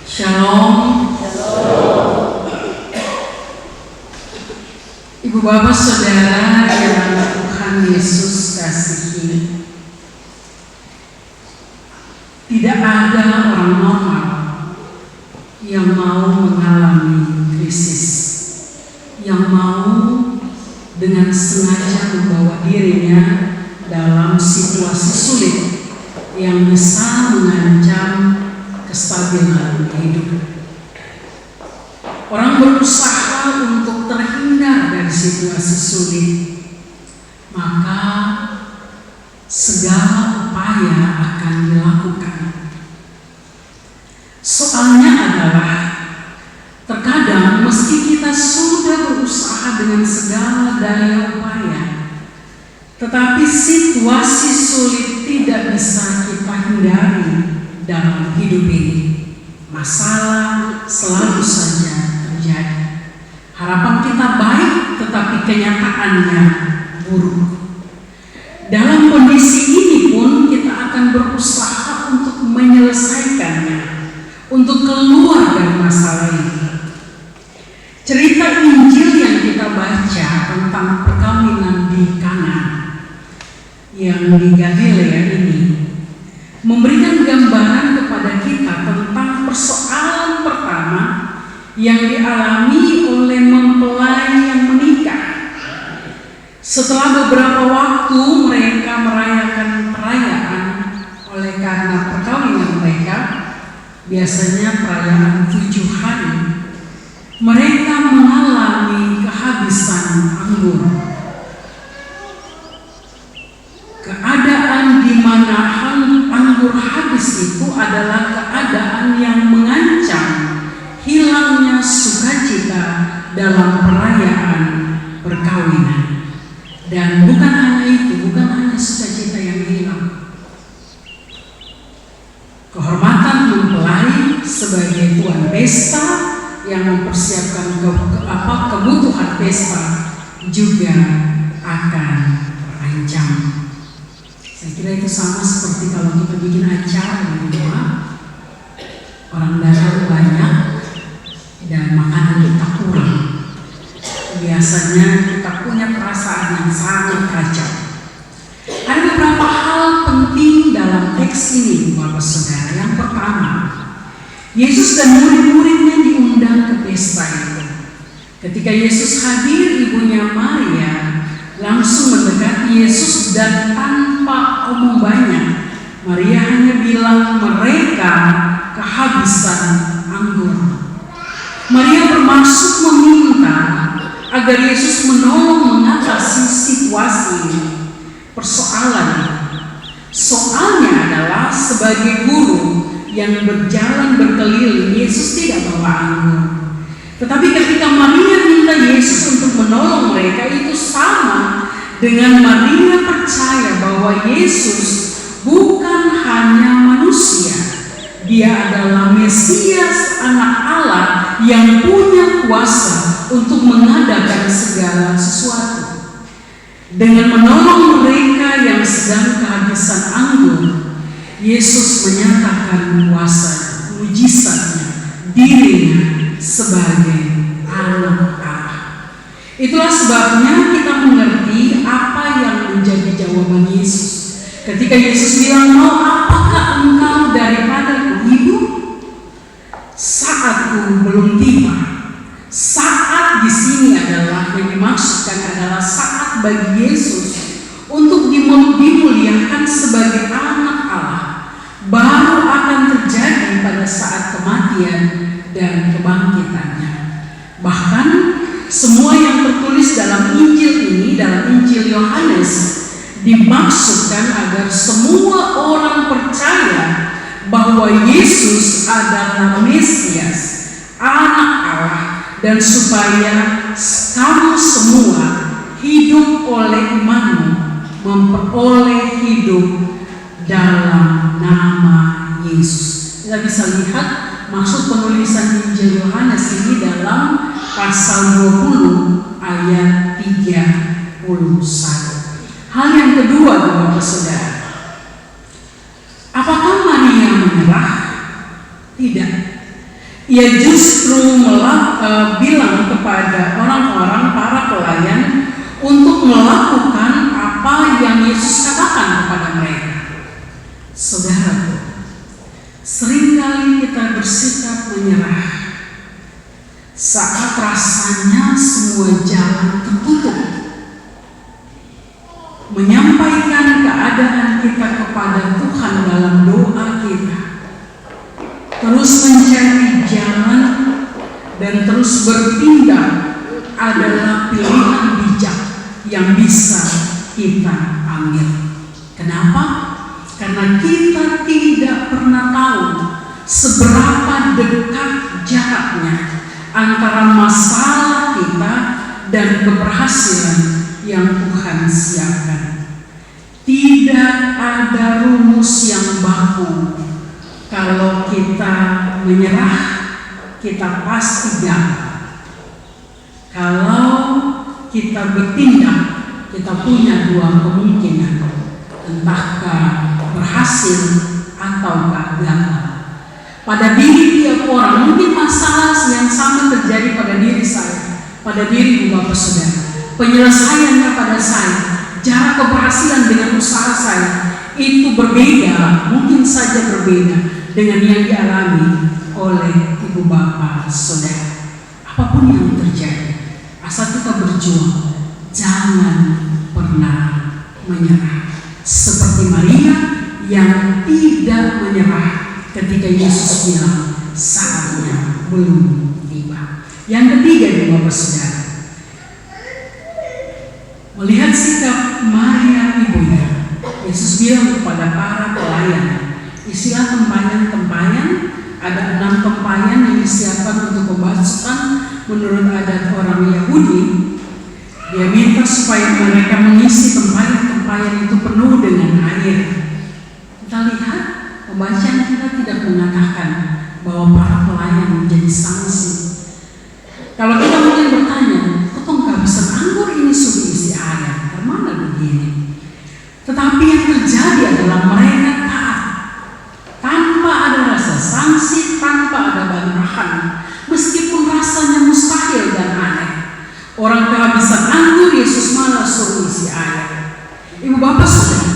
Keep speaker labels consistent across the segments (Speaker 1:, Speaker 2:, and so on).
Speaker 1: Shalom. Ibu bapak saudara yang Tuhan Yesus kasihi, tidak ada orang normal yang mau mengalami krisis, yang mau dengan sengaja membawa dirinya dalam situasi sulit yang bisa mengancam kestabilan hidup. Orang berusaha untuk terhindar dari situasi sulit, maka segala upaya akan dilakukan. Soalnya adalah terkadang meski kita sudah berusaha dengan segala daya upaya, tetapi situasi sulit tidak bisa kita hindari dalam hidup ini. Masalah selalu saja terjadi. Harapan kita baik, tetapi kenyataannya buruk. Dalam kondisi ini pun kita akan berusaha untuk menyelesaikannya, untuk keluar dari masalah ini. Cerita Injil yang kita baca tentang perkawinan di Kana yang di Galilea ini memberikan gambaran kepada kita tentang persoalan pertama yang dialami oleh mempelai yang menikah. Setelah beberapa waktu mereka merayakan perayaan oleh karena perkawinan mereka, biasanya perayaan 7 hari, mereka mengalami kehabisan anggur. Keadaan di mana anggur habis itu adalah keadaan yang mengancam hilangnya sukacita dalam perayaan perkawinan. Dan bukan hanya itu, bukan hanya sukacita yang hilang. Kehormatan mempelai sebagai tuan pesta yang mempersiapkan kebutuhan pesta juga akan terancam. Saya kira itu sama seperti kalau kita bikin acara di rumah, orang datang banyak dan makanan kita kurang. Biasanya kita punya perasaan yang sangat kacau. Ada beberapa hal penting dalam teks ini, Bapak Saudara. Yang pertama, Yesus dan murid-muridnya diundang ke pesta itu. Ketika Yesus hadir, ibunya Maria langsung mendekati Yesus dan tanpa omong banyak, Maria hanya bilang mereka kehabisan anggur. Maria bermaksud meminta agar Yesus menolong mengatasi situasi ini. Persoalan soalnya adalah sebagai guru yang berjalan berkeliling, Yesus tidak bawa anggur. Tetapi ketika Maria minta Yesus untuk menolong mereka, itu sama dengan Maria percaya bahwa Yesus bukan hanya manusia. Dia adalah Mesias, anak Allah yang punya kuasa untuk mengadakan segala sesuatu. Dengan menolong mereka yang sedang kehabisan anggur, Yesus menyatakan kuasa mujizatnya, dirinya sebagai anak Allah. Itulah sebabnya kita mengerti apa yang menjadi jawaban Yesus. Ketika Yesus bilang, "Mau apakah engkau daripadaku, Ibu?" Saatku belum tiba. Saat di sini adalah yang dimaksudkan adalah saat bagi Yesus untuk dimuliakan sebagai anak Allah baru akan terjadi pada saat kematian dan kebangkitannya. Bahkan semua yang tertulis dalam Injil ini, dalam Injil Yohanes, dimaksudkan agar semua orang percaya bahwa Yesus adalah Mesias, anak Allah, dan supaya kamu semua hidup oleh imanmu, memperoleh hidup dalam nama Yesus. Kita bisa lihat maksud penulisan Injil Yohanes ini dalam pasal 20 ayat 31. Hal yang kedua, Bapak Saudara, apakah Maria menyerah? Tidak. Ia justru bilang kepada orang-orang, para pelayan, untuk melakukan apa yang Yesus katakan kepada mereka. Saudaraku, seringkali kita bersikap menyerah saat rasanya semua jalan tertutup. Menyampaikan keadaan kita kepada Tuhan dalam doa kita, terus mencari jalan dan terus bertindak adalah pilihan bijak yang bisa kita ambil. Kenapa? Karena kita tidak pernah tahu seberapa dekat jaraknya antara masalah kita dan keberhasilan yang Tuhan siapkan. Tidak ada rumus yang baku. Kalau kita menyerah, kita pasti gagal. Kalau kita bertindak, kita punya dua kemungkinan, entahkah berhasil ataukah gagal. Pada diri tiap orang, mungkin masalah yang sama terjadi pada diri saya, pada diri Bapak Saudara. Penyelesaiannya pada saya, jarak keberhasilan dengan usaha saya itu berbeda, mungkin saja berbeda dengan yang dialami oleh Ibu Bapak Saudara. Apapun yang terjadi, asal kita berjuang, jangan pernah menyerah. Seperti Maria yang tidak menyerah ketika Yesus bilang saatnya belum tiba. Yang ketiga, Bapak Saudara, melihat sikap Maria ibunya, Yesus bilang kepada para pelayan, isilah tempayan-tempayan. Ada 6 tempayan yang disiapkan untuk pembasuhan menurut adat orang Yahudi. Dia minta supaya mereka mengisi tempayan-tempayan itu penuh dengan air. Kita lihat, pembacaan kita tidak mengatakan bahwa para pelayan menjadi sanksi. Kalau kita mungkin bertanya, kok nggak bisa anggur ini sudah isi air? Kemana begini? Tetapi yang terjadi adalah mereka taat, tanpa ada rasa sanksi, tanpa ada bantahan, meskipun rasanya mustahil dan aneh. Orang kehabisan anggur, Yesus malah suruh isi air. Ibu Bapak Saudara,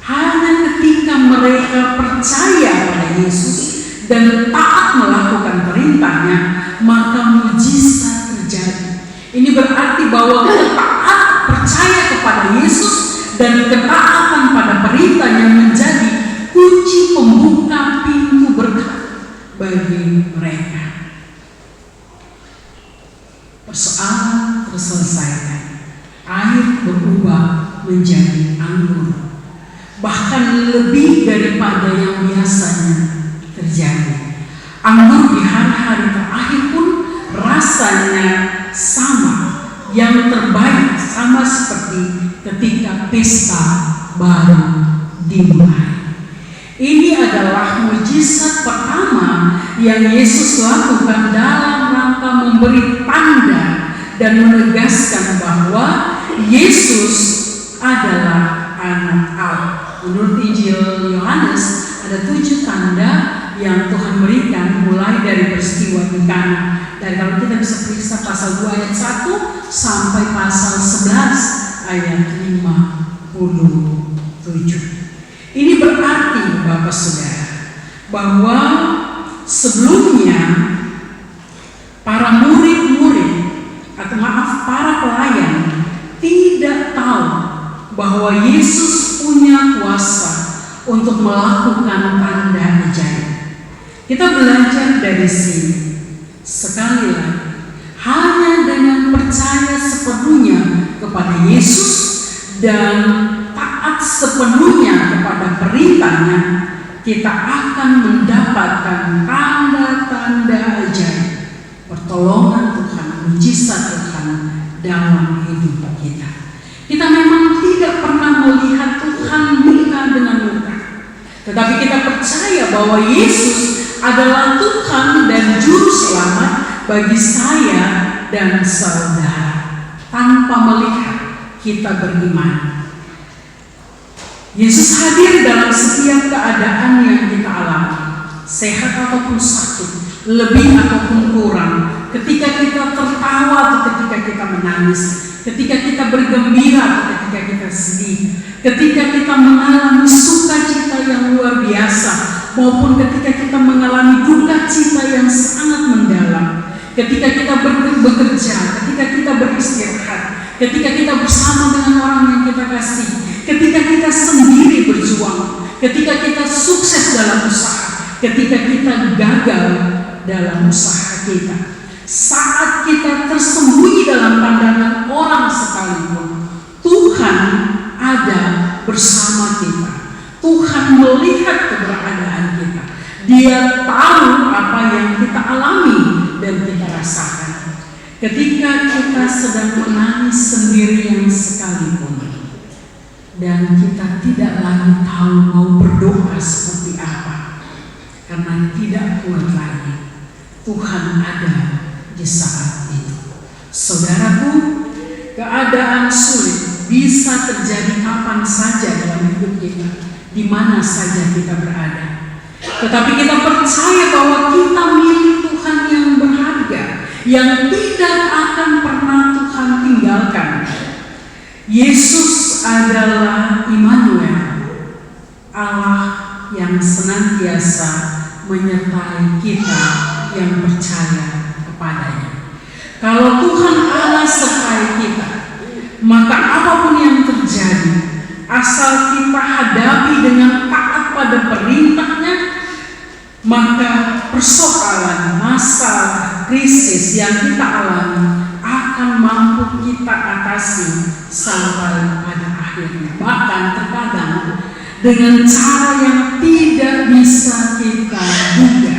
Speaker 1: hanya ketika mereka percaya pada Yesus dan taat melakukan perintahnya, maka mujizat terjadi. Ini berarti bahwa kita taat percaya kepada Yesus dan ketaatan pada perintahnya menjadi kunci pembuka pintu berkat bagi mereka. Persoalan terselesaikan, air berubah menjadi anggur, bahkan lebih daripada yang biasanya terjadi. Anggur di hari-hari terakhir pun rasanya sama, yang terbaik, sama seperti ketika pesta baru dimulai. Ini adalah mujizat pertama yang Yesus lakukan dalam rangka memberi tanda dan menegaskan bahwa Yesus adalah anak Allah. Menurut Injil Yohanes, ada 7 tanda yang Tuhan berikan mulai dari peristiwa di Kana. Dan kalau kita bisa periksa pasal 2 ayat 1 sampai pasal 11 ayat 57. Ini berarti Bapak Saudara bahwa sebelumnya para murid-murid para pelayan tidak tahu bahwa Yesus punya kuasa untuk melakukan tanda ajaib. Kita belajar dari sini. Sekali lagi, hanya dengan percaya sepenuhnya kepada Yesus dan taat sepenuhnya kepada perintahnya, kita akan mendapatkan tanda-tanda ajaib, pertolongan Tuhan, mujizat Tuhan dalam hidup kita. Kita memang tidak pernah melihat Tuhan muka dengan muka, tetapi kita percaya bahwa Yesus adalah Tuhan dan Juru Selamat bagi saya dan saudara. Tanpa melihat, kita beriman. Yesus hadir dalam setiap keadaan yang kita alami. sehat ataupun sakit, lebih ataupun kurang, ketika kita tertawa atau ketika kita menangis, ketika kita bergembira atau ketika kita sedih, ketika kita mengalami sukacita yang luar biasa, maupun ketika kita mengalami duka cita yang sangat mendalam, ketika kita bekerja, ketika kita beristirahat, ketika kita bersama dengan orang yang kita kasih, ketika kita sendiri berjuang, ketika kita sukses dalam usaha, ketika kita gagal dalam usaha kita, saat kita tersembunyi dalam pandangan orang sekalipun, Tuhan ada bersama kita. Tuhan melihat keberadaan kita. Dia tahu apa yang kita alami dan kita rasakan. Ketika kita sedang menangis sendirian sekalipun, dan kita tidak lagi tahu mau berdoa seperti apa, karena tidak kuat lagi, Tuhan ada di saat itu. Saudaraku, keadaan sulit bisa terjadi kapan saja dalam hidup kita, di mana saja kita berada. Tetapi kita percaya bahwa kita milik Tuhan yang berharga, yang tidak akan pernah Tuhan tinggalkan. Yesus adalah Immanuel, Allah yang senantiasa menyertai kita yang percaya kepadanya. Kalau Tuhan Allah sertai kita, maka apapun yang terjadi, asal kita hadapi dengan taat pada perintahnya, maka persoalan, masalah, krisis yang kita alami akan mampu kita atasi sampai pada akhirnya. Bahkan terkadang dengan cara yang tidak bisa kita duga.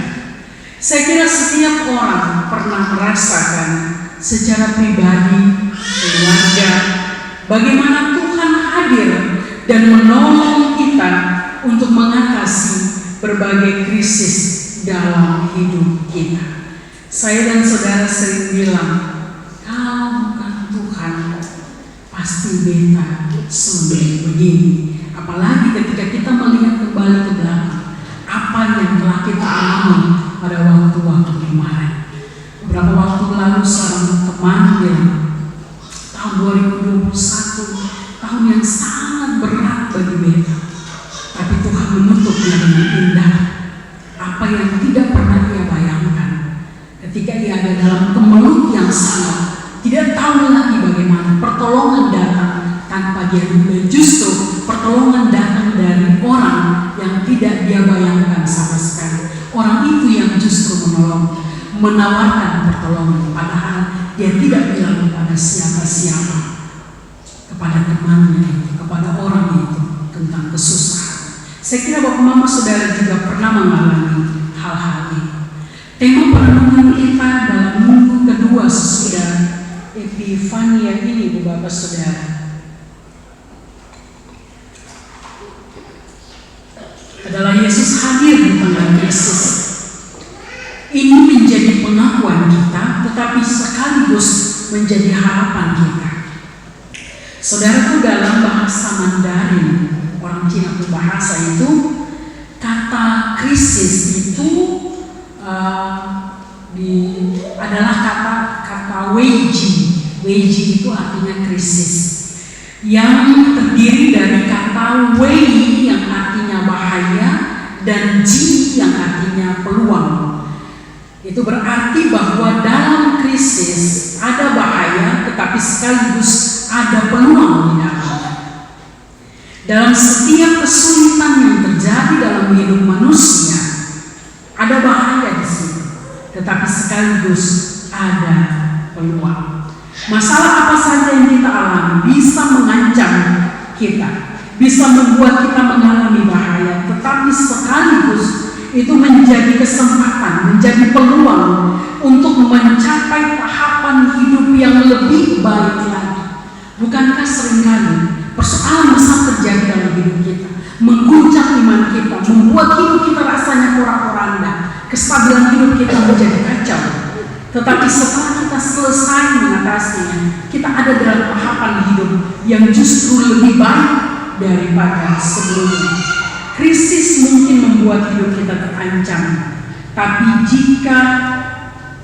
Speaker 1: Saya kira setiap orang pernah merasakan secara pribadi, keluarga, bagaimana Tuhan hadir dan menolong kita untuk mengatasi berbagai krisis dalam hidup kita. Saya dan saudara sering bilang, kalau bukan Tuhan, pasti beta sendiri begini. Apalagi ketika kita melihat kembali ke belakang, apa yang telah kita alami pada waktu-waktu kemarin. Beberapa waktu lalu seorang teman bilang, tahun 2021 tahun yang sangat berat bagi beta, tapi Tuhan menutupnya dengan indah. Apa yang tidak pernah ia bayangkan ketika ia ada dalam kemelut yang sangat, tidak tahu lagi bagaimana pertolongan datang tanpa dia duga. Justru pertolongan datang dari orang yang tidak dia bayangkan sama sekali. Orang itu yang justru menolong, menawarkan pertolongan, padahal dia tidak bilang kepada siapa-siapa, kepada temannya itu, kepada orang itu tentang kesusahan. Saya kira Bapak Mama Saudara juga pernah mengalami hal-hal ini. Tema perenungan kita dalam minggu kedua sesudah Epifania ini, Bu Bapak Saudara, adalah Yesus hadir di tengah krisis. Ini menjadi pengakuan kita, tetapi sekaligus menjadi harapan kita. Saudaraku, dalam bahasa Mandarin, orang Cina berbahasa itu, kata krisis itu adalah kata weiji. Weiji itu artinya krisis, yang terdiri dari kata wei yang artinya bahaya dan ji yang artinya peluang. Itu berarti bahwa dalam krisis ada bahaya, tetapi sekaligus ada peluang di dalamnya. Dalam setiap kesulitan yang terjadi dalam hidup manusia, ada bahaya di situ, tetapi sekaligus ada peluang. Masalah apa saja yang kita alami bisa mengancam kita, bisa membuat kita mengalami bahaya, tetapi sekaligus itu menjadi kesempatan, menjadi peluang untuk mencapai tahapan hidup yang lebih baik lagi. Bukankah seringkali persoalan besar terjadi dalam hidup kita, mengguncang iman kita, membuat hidup kita rasanya porak-poranda, kestabilan hidup kita menjadi kacau. Tetapi setelah kita selesai mengatasinya, kita ada dalam tahapan hidup yang justru lebih baik daripada sebelumnya. Krisis mungkin membuat hidup kita terancam,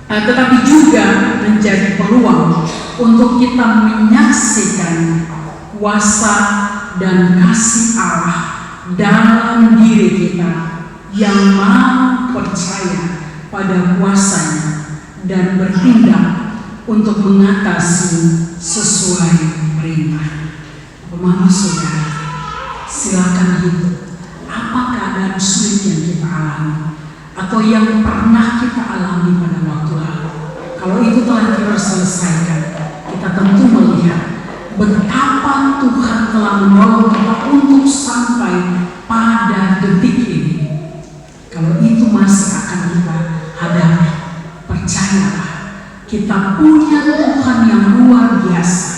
Speaker 1: tetapi juga menjadi peluang untuk kita menyaksikan kuasa dan kasih Allah dalam diri kita yang mau percaya pada kuasanya dan bertindak untuk mengatasi sesuai perintah. Mama saudara, silakan hidup. Apa keadaan sulit yang kita alami atau yang pernah kita alami pada waktu lalu? Kalau itu telah terselesaikan, kita tentu melihat betapa Tuhan telah menolong kita untuk sampai pada detik ini. Kalau itu masih akan kita hadapi, percayalah, kita punya Tuhan yang luar biasa.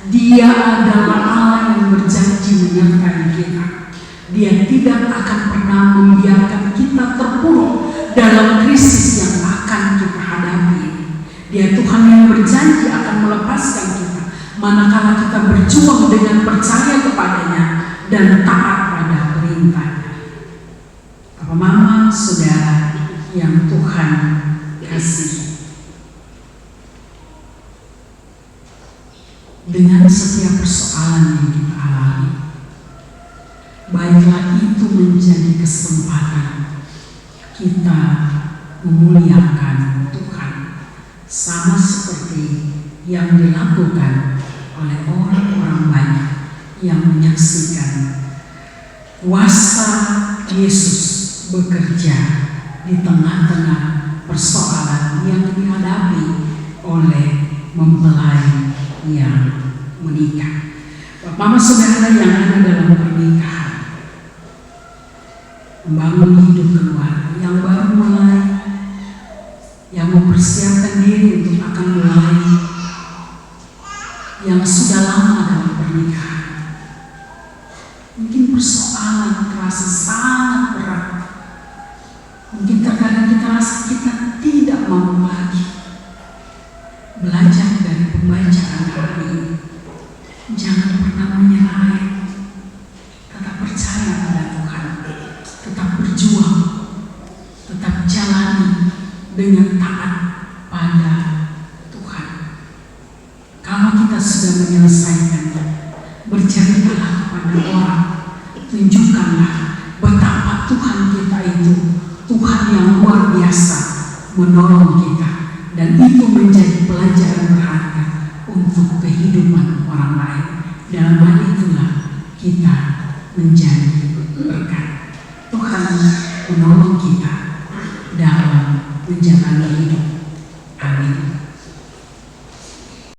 Speaker 1: Dia adalah Allah yang berjanji menyertai kita. Dia tidak akan pernah membiarkan kita terpuruk dalam krisis yang akan kita hadapi. Dia Tuhan yang berjanji akan melepaskan kita manakala kita berjuang dengan percaya kepadanya dan taat pada perintahnya. Papa mama saudara yang Tuhan kasih, dengan setiap persoalan yang kita alami, baiklah itu menjadi kesempatan kita memuliakan Tuhan, sama seperti yang dilakukan oleh orang-orang banyak yang menyaksikan kuasa Yesus bekerja di tengah-tengah persoalan yang dihadapi oleh mempelai yang menikah. Bapak saudara yang ada dalam pernikahan, membangun hidup keluarga yang baru mulai, yang mempersiapkan diri untuk akan mulai, yang sudah lama dalam pernikahan, mungkin persoalan terasa sangat berat. Mungkin terkadang kita rasa kita tidak mau lagi belajar dari pembacaan hari ini. Jangan pernah menyerah, tetap percaya pada Tuhan, tetap berjuang, tetap jalani dengan taat pada Tuhan. Kalau kita sudah menyelesaikannya, berceritalah kepada orang, tunjukkanlah betapa Tuhan kita itu Tuhan yang luar biasa menolong kita, dan itu menjadi pelajaran berharga untuk kehidupan orang lain. Dalam hal itulah kita menjadi berkat. Tuhan menolong kita dalam menjalani hidup. Amin.